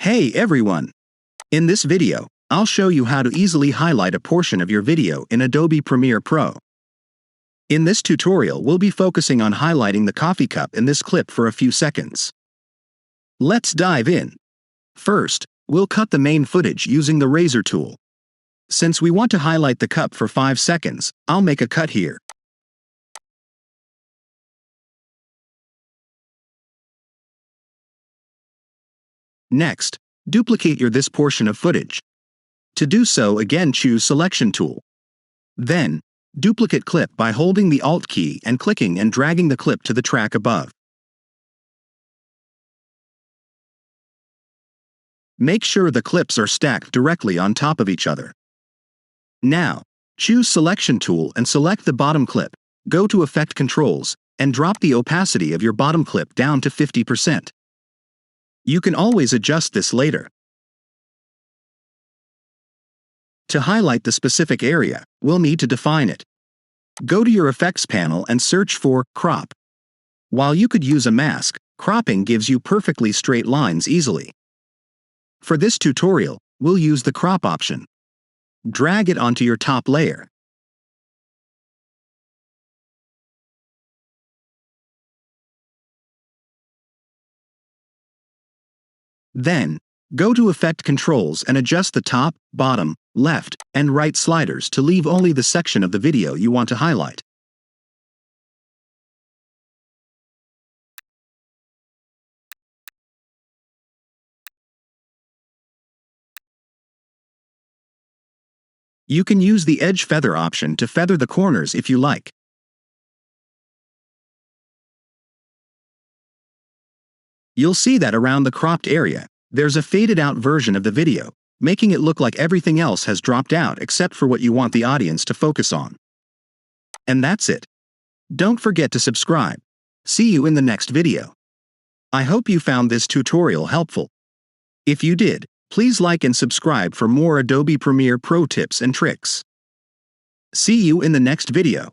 Hey everyone! In this video, I'll show you how to easily highlight a portion of your video in Adobe Premiere Pro. In this tutorial, we'll be focusing on highlighting the coffee cup in this clip for a few seconds. Let's dive in. First, we'll cut the main footage using the razor tool. Since we want to highlight the cup for 5 seconds, I'll make a cut here. Next, duplicate this portion of footage. To do so, again choose Selection tool. Then, duplicate clip by holding the Alt key and clicking and dragging the clip to the track above. Make sure the clips are stacked directly on top of each other. Now, choose Selection tool and select the bottom clip, go to Effect Controls, and drop the opacity of your bottom clip down to 50%. You can always adjust this later. To highlight the specific area, we'll need to define it. Go to your Effects panel and search for Crop. While you could use a mask, cropping gives you perfectly straight lines easily. For this tutorial, we'll use the Crop option. Drag it onto your top layer. Then, go to Effect Controls and adjust the top, bottom, left, and right sliders to leave only the section of the video you want to highlight. You can use the Edge Feather option to feather the corners if you like. You'll see that around the cropped area, there's a faded out version of the video, making it look like everything else has dropped out except for what you want the audience to focus on. And that's it. Don't forget to subscribe. See you in the next video. I hope you found this tutorial helpful. If you did, please like and subscribe for more Adobe Premiere Pro tips and tricks. See you in the next video.